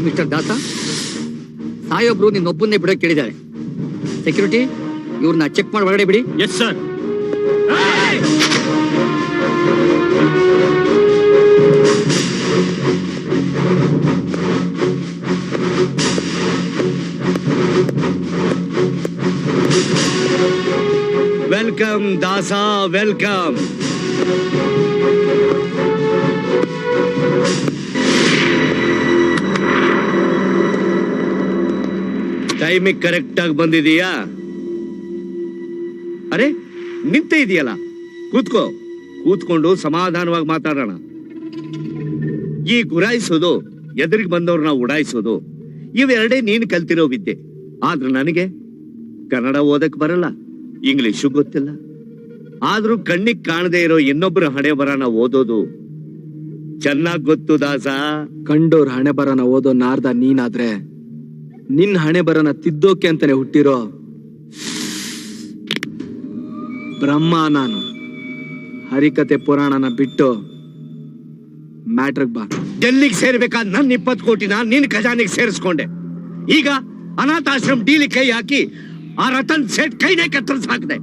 Mister ದಾಸ, ಸಾಯೊಬ್ರು ನಿನ್ನೊಬ್ಬನ್ನೇ ಬಿಡೋಕೆ ಕೇಳಿದ್ದಾರೆ. Security, ಇವ್ರನ್ನ ಚೆಕ್ ಮಾಡಿ ಹೊರಗಡೆ ಬಿಡಿ. Yes sir. ವೆಲ್ಕಮ್ ದಾಸ, ವೆಲ್ಕಮ್. ಟೈಮಿಗೆ ಕರೆಕ್ಟ್ ಆಗಿ ಬಂದಿದೀಯಾ? ಅರೆ, ನಿಂತ ಇದೆಯಲ್ಲ, ಕೂತ್ಕೋ. ಕೂತ್ಕೊಂಡು ಸಮಾಧಾನವಾಗಿ ಮಾತಾಡೋಣ. ಈ ಗುರಾಯಿಸೋದು, ಎದುರಿಗೆ ಬಂದವ್ರನ್ನ ಉಡಾಯಿಸೋದು, ಇವೆರಡೇ ನೀನು ಕಲ್ತಿರೋ ವಿದ್ಯೆ. ಆದ್ರೆ ನನಗೆ ಕನ್ನಡ ಓದಕ್ ಬರಲ್ಲ, ಇಂಗ್ಲಿಷು ಗೊತ್ತಿಲ್ಲ. ಆದ್ರೂ ಕಣ್ಣಿಗೆ ಕಾಣದೇ ಇರೋ ಇನ್ನೊಬ್ಬರ ಹಣೆ ಬರನ ಓದೋದು ಚೆನ್ನಾಗ್ ಗೊತ್ತು ದಾಸ. ಕಂಡೋರ್ ಹಣೆ ಬರನ ಓದೋ ನಾರ್ದ ನೀನಾದ್ರೆ, ನಿನ್ ಹಣೆ ಬರನ ತಿದ್ದೋಕೆ ಅಂತಾನೆ ಹುಟ್ಟಿರೋ ಬ್ರಹ್ಮ ನಾನು. ಹರಿಕತೆ ಪುರಾಣನ ಬಿಟ್ಟು ಮ್ಯಾಟ್ರಿಗ್ ಬಾ. ಡೆಲ್ಲಿಗೆ ಸೇರ್ಬೇಕಾದ ನನ್ನ 20 ಕೋಟಿನ ನಿನ್ ಖಜಾನೆಗೆ ಸೇರಿಸ್ಕೊಂಡೆ. ಈಗ ಅನಾಥಾಶ್ರಮ ಡೀಲಿ ಕೈ ಹಾಕಿ ಆ ರತನ್ ಸೇಠ್ ಕೈನೇ ಕತ್ತರಿಸಿ ಹಾಕಿದೆ.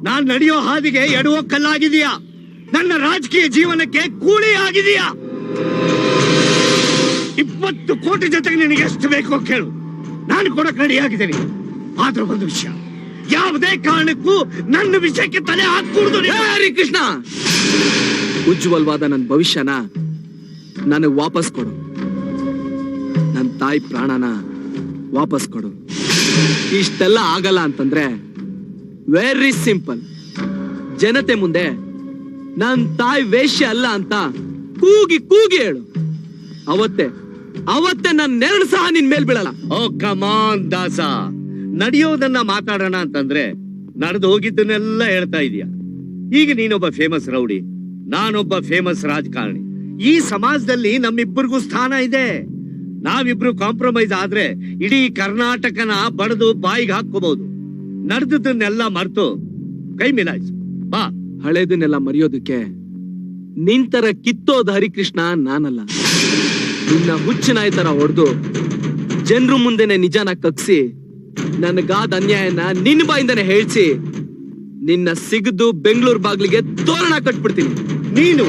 ನಾನ್ ನಡೆಯೋ ಹಾದಿಗೆ ಎಡುವೋ ಕಲ್ಲಾಗಿದೀಯಾ, ನನ್ನ ರಾಜಕೀಯ ಜೀವನಕ್ಕೆ ಕೂಲಿ ಆಗಿದೀಯಾ. 20 ಕೋಟಿ ಜೊತೆಗೆ ನಿನಗೆ ಎಷ್ಟು ಬೇಕೋ ಕೇಳು, ನಾನು ಕೊಡಕ್ ರೆಡಿ ಆಗಿದ್ದೀನಿ. ಆದ್ರೆ ಒಂದು ವಿಷಯ, ಯಾವುದೇ ಕಾರಣಕ್ಕೂ ನನ್ನ ವಿಷಯಕ್ಕೆ ತಲೆ ಹಾಕೂಡ್ದು. ಕೃಷ್ಣ, ಉಜ್ವಲವಾದ ನನ್ನ ಭವಿಷ್ಯನ ನನಗೆ ವಾಪಸ್ ಕೊಡು. ನನ್ನ ತಾಯಿ ಪ್ರಾಣನ ವಾಪಸ್ ಕೊಡು. ಇಷ್ಟೆಲ್ಲ ಆಗಲ್ಲ ಅಂತಂದ್ರೆ ವೆರಿ ಸಿಂಪಲ್. ಜನತೆ ಮುಂದೆ ನನ್ನ ತಾಯಿ ವೇಶ್ಯ ಅಲ್ಲ ಅಂತ ಕೂಗಿ ಕೂಗಿ ಹೇಳು. ಅವತ್ತೇ ನನ್ನ ನೆರಳು ಸಹ ನಿನ್ ಮೇಲ್ ಬೀಳಲ್ಲ. ಓ ಕಮಾನ್ ದಾಸ, ನಡೆಯೋದನ್ನ ಮಾತಾಡೋಣ ಅಂತಂದ್ರೆ ನಡೆದು ಹೋಗಿದ್ದನ್ನೆಲ್ಲ ಹೇಳ್ತಾ ಇದೀಯ. ಈಗ ನೀನೊಬ್ಬ ಫೇಮಸ್ ರೌಡಿ, ನಾನೊಬ್ಬ ಫೇಮಸ್ ರಾಜಕಾರಣಿ. ಈ ಸಮಾಜದಲ್ಲಿ ನಮ್ಮಿಬ್ಬರಿಗೂ ಸ್ಥಾನ ಇದೆ. ನಾವಿಬ್ರು ಕಾಂಪ್ರಮೈಸ್ ಆದ್ರೆ ಇಡೀ ಕರ್ನಾಟಕನ ಬಡದು ಬಾಯಿಗೆ ಹಾಕೋಬಹುದು. ನಡೆದನ್ನೆಲ್ಲ ಮರ್ತು ಕೈ ಮಿಲಾಯಿಸು ಬಾ. ಹಳೇದನ್ನೆಲ್ಲ ಮರೆಯೋದಕ್ಕೆ ನಿಂತರ ಕಿತ್ತೋದ ಹರಿಕೃಷ್ಣ ನಾನಲ್ಲ. ನಿನ್ನ ಹುಚ್ಚ ನಾಯಿ ತರ ಹೊಡೆದು ಜನರು ಮುಂದೆನೆ ನಿಜಾನ ಕಗ್ಸಿ ನನಗಾದ ಅನ್ಯಾಯನ ನಿನ್ನ ಬಾಯಿಂದನೆ ಹೇಳ್ಸಿ ನಿನ್ನ ಸಿಗದು ಬೆಂಗಳೂರು ಬಾಗ್ಲಿಗೆ ತೋರಣ ಕಟ್ಬಿಡ್ತೀನಿ. ನೀನು